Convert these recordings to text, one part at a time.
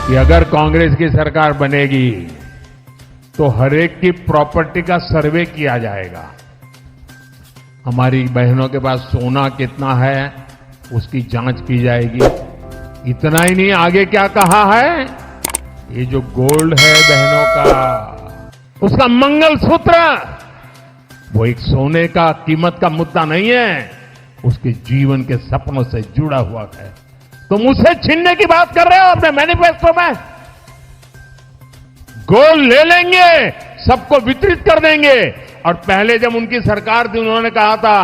कि अगर कांग्रेस की सरकार बनेगी तो हर एक की प्रॉपर्टी का सर्वे किया जाएगा। हमारी बहनों के पास सोना कितना है उसकी जांच की जाएगी। इतना ही नहीं, आगे क्या कहा है, ये जो गोल्ड है बहनों का, उसका मंगलसूत्र वो एक सोने का कीमत का मुद्दा नहीं है, उसके जीवन के सपनों से जुड़ा हुआ है। तुम उसे छीनने की बात कर रहे हो अपने मैनिफेस्टो में। गोल्ड ले लेंगे, सबको वितरित कर देंगे। और पहले जब उनकी सरकार थी उन्होंने कहा था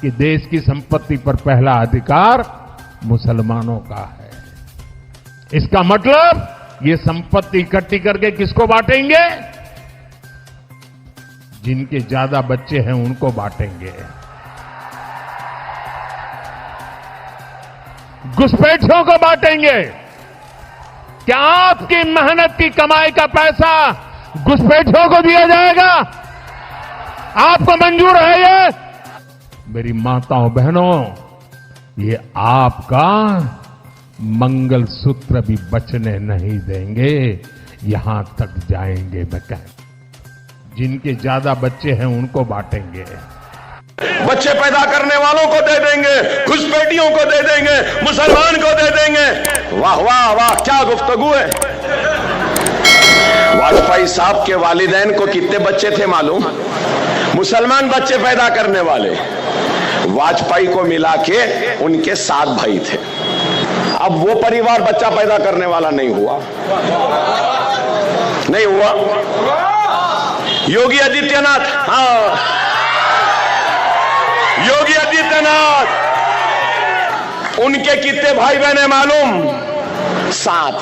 कि देश की संपत्ति पर पहला अधिकार मुसलमानों का है। इसका मतलब ये संपत्ति इकट्ठी करके किसको बांटेंगे? जिनके ज्यादा बच्चे हैं उनको बांटेंगे। घुसपैठियों को बांटेंगे। क्या आपकी मेहनत की कमाई का पैसा घुसपैठियों को दिया जाएगा? आपको मंजूर है ये? मेरी माताओं बहनों, ये आपका मंगलसूत्र भी बचने नहीं देंगे, यहां तक जाएंगे। मैं कह, जिनके ज्यादा बच्चे हैं उनको बांटेंगे। बच्चे पैदा करने वालों को दे देंगे, घुसपैठियों को दे देंगे, मुसलमान को दे देंगे। वाह वाह वाह, क्या गुफ्तगू है। वाजपेयी साहब के वालिदैन को कितने बच्चे थे मालूम? मुसलमान बच्चे पैदा करने वाले। वाजपेयी को मिला के उनके 7 भाई थे। अब वो परिवार बच्चा पैदा करने वाला नहीं हुआ, नहीं हुआ। योगी आदित्यनाथ, हाँ, योगी आदित्यनाथ, उनके कितने भाई बहन है मालूम? 7।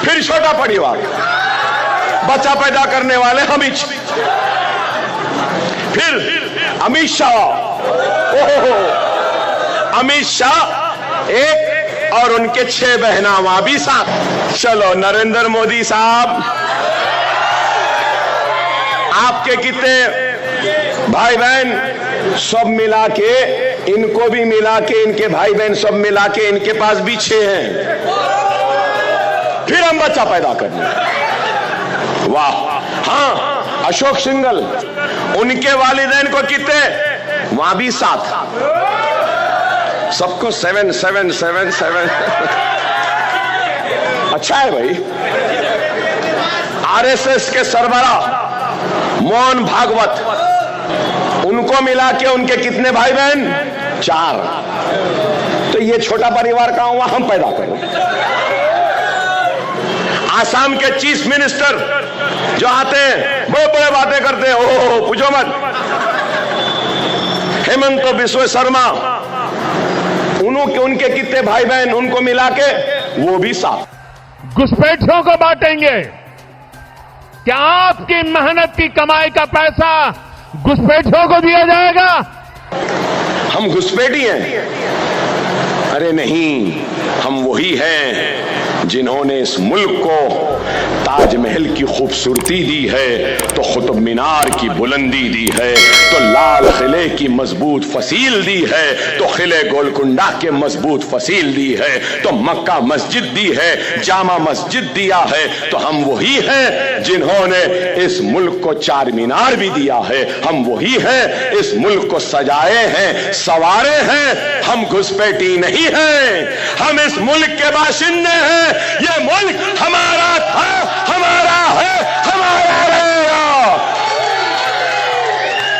फिर छोटा परिवार, बच्चा पैदा करने वाले अमित, फिर अमित शाह, ओहो, अमित शाह एक, और उनके 6 बहना वहां भी 7। चलो नरेंद्र मोदी साहब, आपके कितने भाई बहन? सब मिला के, इनको भी मिला के, इनके भाई बहन सब मिला के इनके पास भी 6 हैं। फिर हम बच्चा पैदा करने। वाह। हाँ, अशोक सिंघल, उनके वालिदैन को कितने? वहां भी 7। सबको 7 7 7 7। अच्छा है भाई। आरएसएस के सरबराह मोहन भागवत, उनको मिला के उनके कितने भाई बहन? 4। तो ये छोटा परिवार कहां हुआ? हम पैदा करें। आसाम के चीफ मिनिस्टर जो आते हैं, बड़े बड़े बातें करते हैं, ओह पूछो मत। हेमंत बिस्व शर्मा, उनके कितने भाई बहन? उनको मिला के वो भी 7। घुसपैठियों को बांटेंगे। क्या आपकी मेहनत की कमाई का पैसा घुसपैठियों को दिया जाएगा? हम घुसपैठी हैं? अरे नहीं, हम वही हैं जिन्होंने इस मुल्क को ताजमहल की खूबसूरती दी है, तो कुतुब मीनार की बुलंदी दी है, तो लाल किले की मजबूत फसील दी है, तो किले गोलकुंडा के मजबूत फसील दी है, तो मक्का मस्जिद दी है, जामा मस्जिद दिया है। तो हम वही हैं जिन्होंने इस मुल्क को 4 मीनार भी दिया है। हम वही हैं इस मुल्क को सजाए हैं, सवारे हैं। हम घुसपैठी नहीं हैं, हम इस मुल्क के बाशिंदे हैं। ये मुल्क हमारा था, हमारा है, हमारा रहेगा।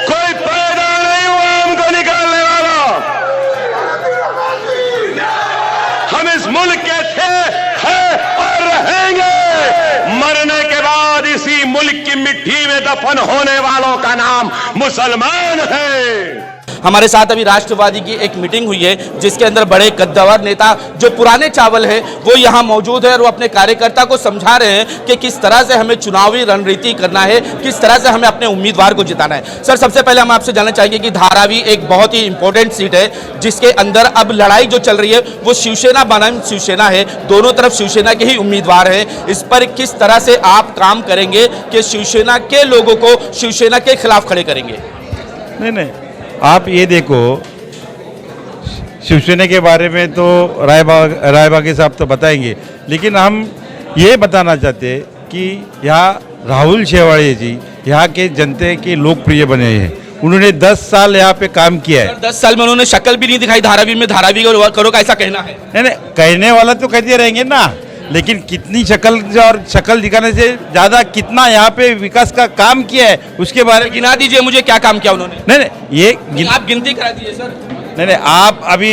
कोई पैदा नहीं हुआ हमको निकालने वाला। हम इस मुल्क के थे, हैं और रहेंगे। मरने के बाद इसी मुल्क की मिट्टी में दफन होने वालों का नाम मुसलमान है। हमारे साथ अभी राष्ट्रवादी की एक मीटिंग हुई है जिसके अंदर बड़े कद्दावर नेता जो पुराने चावल हैं वो यहाँ मौजूद है और वो अपने कार्यकर्ता को समझा रहे हैं कि किस तरह से हमें चुनावी रणनीति करना है, किस तरह से हमें अपने उम्मीदवार को जिताना है। सर, सबसे पहले हम आपसे जानना चाहेंगे कि धारावी एक बहुत ही इंपॉर्टेंट सीट है जिसके अंदर अब लड़ाई जो चल रही है वो शिवसेना बनाम शिवसेना है, दोनों तरफ शिवसेना के ही उम्मीदवार हैं। इस पर किस तरह से आप काम करेंगे कि शिवसेना के लोगों को शिवसेना के खिलाफ खड़े करेंगे? नहीं, आप ये देखो, शिवसेना के बारे में तो रायबागी साहब तो बताएंगे, लेकिन हम ये बताना चाहते हैं कि यहाँ राहुल शेवाड़े जी यहाँ के जनता के लोकप्रिय बने हैं। उन्होंने 10 साल यहाँ पे काम किया है। 10 साल में उन्होंने शक्ल भी नहीं दिखाई धारावी में, धारावी करो का ऐसा कहना है। नहीं, कहने वाला तो कहते रहेंगे ना, लेकिन कितनी शक्ल और शक्ल दिखाने से ज़्यादा कितना यहाँ पे विकास का काम किया है उसके बारे में गिना दीजिए मुझे क्या काम किया उन्होंने। नहीं, ये आप गिनती करा दीजिए सर। नहीं, आप अभी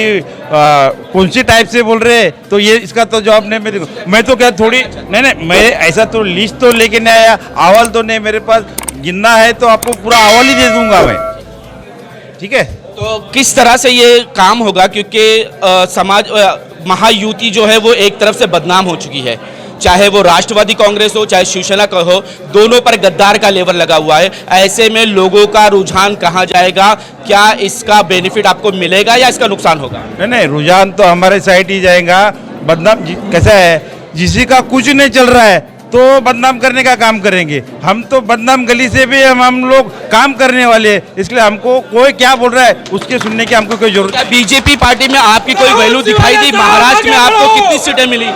कौन सी टाइप से बोल रहे हैं, तो ये इसका तो जवाब नहीं मैं तो क्या थोड़ी नहीं, मैं ऐसा तो लिस्ट तो लेके नहीं आया, अहवाल तो नहीं मेरे पास, गिनना है तो आपको पूरा अहवाल ही दे दूंगा मैं, ठीक है। तो किस तरह से ये काम होगा, क्योंकि समाज महायुति जो है वो एक तरफ से बदनाम हो चुकी है, चाहे वो राष्ट्रवादी कांग्रेस हो चाहे शिवसेना का हो, दोनों पर गद्दार का लेवर लगा हुआ है। ऐसे में लोगों का रुझान कहाँ जाएगा? क्या इसका बेनिफिट आपको मिलेगा या इसका नुकसान होगा? नहीं, रुझान तो हमारे साइड ही जाएगा। बदनाम कैसा है, जिसी का कुछ नहीं चल रहा है तो बदनाम करने का काम करेंगे। हम तो बदनाम गली से भी हम लोग काम करने वाले हैं, इसलिए हमको कोई क्या बोल रहा है उसके सुनने की हमको कोई जरूरत। बीजेपी पार्टी में आपकी कोई वैल्यू दिखाई दी? महाराष्ट्र में आपको कितनी सीटें मिली?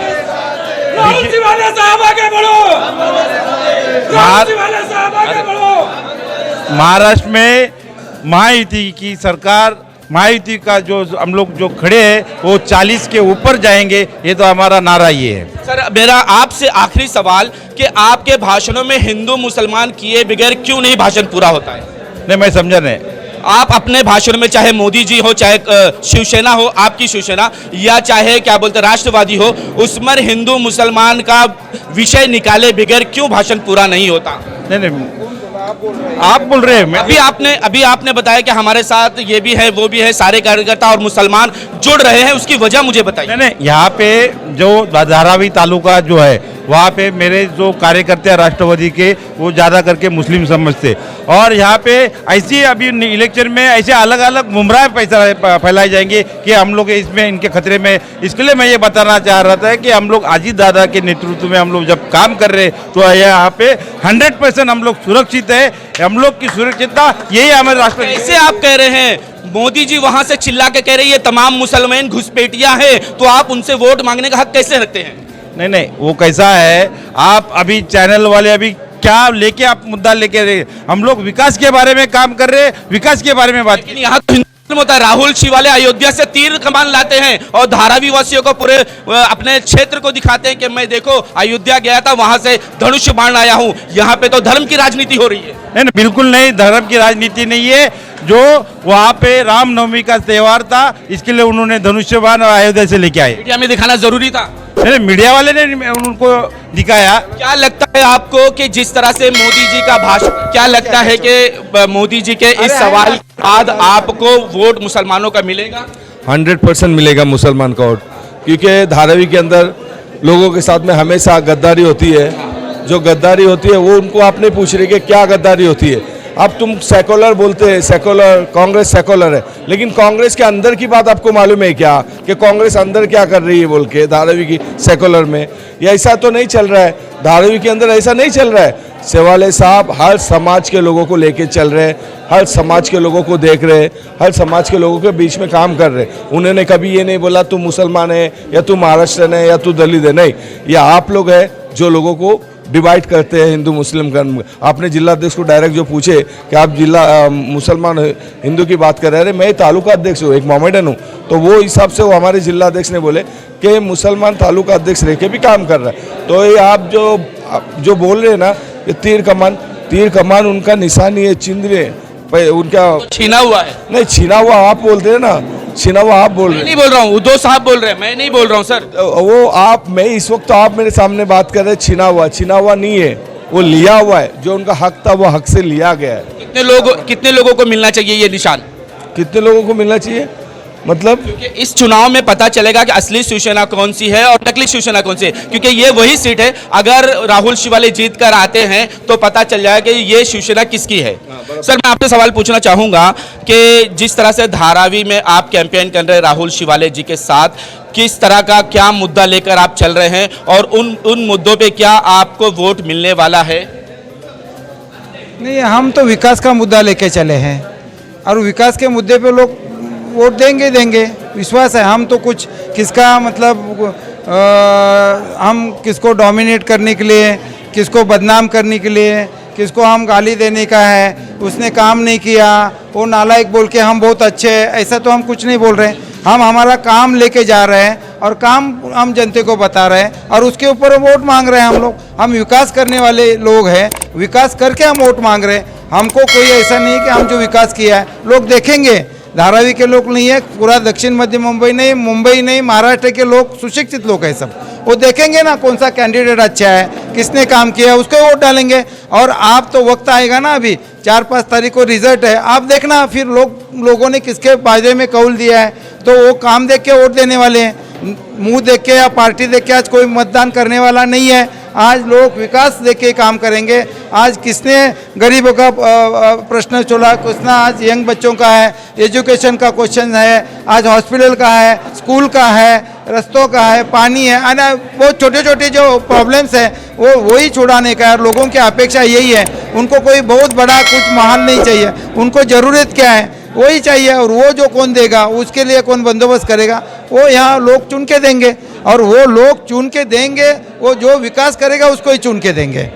महाराष्ट्र में महायुति की सरकार, महायुति का जो हम लोग जो खड़े हैं वो 40 के ऊपर जाएंगे, ये तो हमारा नारा ये है। सर मेरा आपसे आखिरी सवाल कि आपके भाषणों में हिंदू मुसलमान किए बगैर क्यों नहीं भाषण पूरा होता है? नहीं, मैं समझा नहीं। आप अपने भाषण में चाहे मोदी जी हो चाहे शिवसेना हो, आपकी शिवसेना, या चाहे क्या बोलते राष्ट्रवादी हो, उसमें हिंदू मुसलमान का विषय निकाले बगैर क्यों भाषण पूरा नहीं होता? नहीं, आप बोल रहे हैं। अभी आपने बताया कि हमारे साथ ये भी है वो भी है, सारे कार्यकर्ता और मुसलमान जुड़ रहे हैं, उसकी वजह मुझे बताइए। नहीं, यहाँ पे जो धारावी तालुका जो है वहाँ पे मेरे जो कार्यकर्ता हैं राष्ट्रवादी के वो ज़्यादा करके मुस्लिम समझते, और यहाँ पे ऐसी अभी इलेक्शन में ऐसे अलग अलग गुमराह पैसा फैलाए जाएंगे कि हम लोग इसमें इनके खतरे में। इसके लिए मैं ये बताना चाह रहा था कि हम लोग अजीत दादा के नेतृत्व में हम लोग जब काम कर रहे तो यहाँ पे 100% हम लोग सुरक्षित है। हम लोग की सुरक्षितता यही हमारे राष्ट्र। कैसे आप कह रहे हैं? मोदी जी वहां से चिल्ला के कह रहे हैं ये तमाम मुसलमान घुसपैठियां हैं, तो आप उनसे वोट मांगने का हक कैसे रखते हैं? नहीं, वो कैसा है, आप अभी चैनल वाले अभी क्या लेके आप मुद्दा लेके रहे, हम लोग विकास के बारे में काम कर रहे हैं, विकास के बारे में बात। लेकिन यहाँ तो हिंदू होता है, राहुल शिवाले अयोध्या से तीर कमान लाते हैं और धारावी वासियों को पूरे अपने क्षेत्र को दिखाते हैं कि मैं देखो अयोध्या गया था, वहां से धनुष बाण आया हूँ। यहाँ पे तो धर्म की राजनीति हो रही है। नहीं, बिल्कुल नहीं, धर्म की राजनीति नहीं है। जो वहाँ पे रामनवमी का त्योहार था, इसके लिए उन्होंने धनुष्य बाण अयोध्या से लेके आए। मीडिया में दिखाना जरूरी था। नहीं, मीडिया वाले ने उनको दिखाया। क्या लगता है आपको कि जिस तरह से मोदी जी का भाषण, क्या लगता है कि मोदी जी के इस सवाल के बाद आपको वोट मुसलमानों का मिलेगा? 100% मिलेगा मुसलमान का वोट, क्योंकि धारावी के अंदर लोगों के साथ में हमेशा गद्दारी होती है। जो गद्दारी होती है वो उनको आप नहीं पूछ रहे कि क्या गद्दारी होती है। अब तुम सेकुलर बोलते हैं, सेकुलर कांग्रेस सेकुलर है, लेकिन कांग्रेस के अंदर की बात आपको मालूम है क्या कि कांग्रेस अंदर क्या कर रही है बोल के धारावी की सेकुलर में? ये ऐसा तो नहीं चल रहा है, धारावी के अंदर ऐसा नहीं चल रहा है। शेवाले साहब हर समाज के लोगों को लेके चल रहे हैं, हर समाज के लोगों को देख रहे हैं, हर समाज के लोगों के बीच में काम कर रहे हैं। उन्होंने कभी ये नहीं बोला तू मुसलमान है या तू महाराष्ट्रन है या तू दलित है, नहीं, ये आप लोग हैं जो लोगों को डिवाइड करते हैं हिंदू मुस्लिम का। आपने जिलाध्यक्ष को डायरेक्ट जो पूछे कि आप जिला मुसलमान हिंदू की बात कर रहे हैं, मैं तालुका अध्यक्ष हूँ, एक मोमेडन हूँ, तो वो हिसाब से वो हमारे जिलाध्यक्ष ने बोले कि मुसलमान तालुका अध्यक्ष रह के भी काम कर रहा है। तो ये आप जो बोल रहे हैं ना, ये तीर कमान उनका निशानी है, चिन्ह है उनका, छीना हुआ है। नहीं, छीना हुआ आप बोलते हैं ना, छीना हुआ आप बोल रहे हैं। नहीं बोल रहा हूँ, उद्धव साहब बोल रहे हैं, मैं नहीं बोल रहा हूँ सर। वो आप, मैं इस वक्त तो आप मेरे सामने बात कर रहे हैं छीना हुआ नहीं है, वो लिया हुआ है। जो उनका हक था वो हक से लिया गया है। कितने लोगों को मिलना चाहिए ये निशान? कितने लोगों को मिलना चाहिए मतलब? क्योंकि इस चुनाव में पता चलेगा कि असली शिवसेना कौन सी है और नकली शिवसेना कौन सी है, क्योंकि ये वही सीट है, अगर राहुल शिवाले जीत कर आते हैं तो पता चल जाएगा कि ये शिवसेना किसकी है। सर मैं आपसे सवाल पूछना चाहूंगा कि जिस तरह से धारावी में आप कैंपेन कर रहे हैं राहुल शिवाले जी के साथ, किस तरह का क्या मुद्दा लेकर आप चल रहे हैं और उन मुद्दों पे क्या आपको वोट मिलने वाला है? नहीं, हम तो विकास का मुद्दा लेके चले हैं और विकास के मुद्दे पे लोग वोट देंगे। विश्वास है। हम तो कुछ किसका मतलब हम किसको डोमिनेट करने के लिए, किसको बदनाम करने के लिए, किसको हम गाली देने का है, उसने काम नहीं किया वो नालायक बोल के हम बहुत अच्छे हैं, ऐसा तो हम कुछ नहीं बोल रहे हैं। हम हमारा काम लेके जा रहे हैं और काम हम जनता को बता रहे हैं और उसके ऊपर वोट मांग रहे हैं हम लोग। हम विकास करने वाले लोग हैं, विकास करके हम वोट मांग रहे हैं। हमको कोई ऐसा नहीं है कि हम जो विकास किया है लोग देखेंगे। धारावी के लोग नहीं है, पूरा दक्षिण मध्य मुंबई नहीं, महाराष्ट्र के लोग सुशिक्षित लोग हैं सब, वो देखेंगे ना कौन सा कैंडिडेट अच्छा है, किसने काम किया है, उसको वोट डालेंगे। और आप तो वक्त आएगा ना, अभी 4-5 तारीख को रिजल्ट है, आप देखना फिर लोगों ने किसके बारे में कौल दिया है, तो वो काम देख के वोट देने वाले हैं। मुंह देख के या पार्टी देख के आज कोई मतदान करने वाला नहीं है। आज लोग विकास देख के काम करेंगे। आज किसने गरीबों का प्रश्न चला, किसना आज यंग बच्चों का है, एजुकेशन का क्वेश्चन है, आज हॉस्पिटल का है, स्कूल का है, रस्तों का है, पानी है, आना वो छोटे छोटे जो प्रॉब्लम्स है वो वही छुड़ाने का है। लोगों की अपेक्षा यही है, उनको कोई बहुत बड़ा कुछ महान नहीं चाहिए, उनको ज़रूरत क्या है वही चाहिए। और वो जो कौन देगा, उसके लिए कौन बंदोबस्त करेगा, वो यहाँ लोग चुन के देंगे। और वो लोग चुन के देंगे, वो जो विकास करेगा उसको ही चुन के देंगे।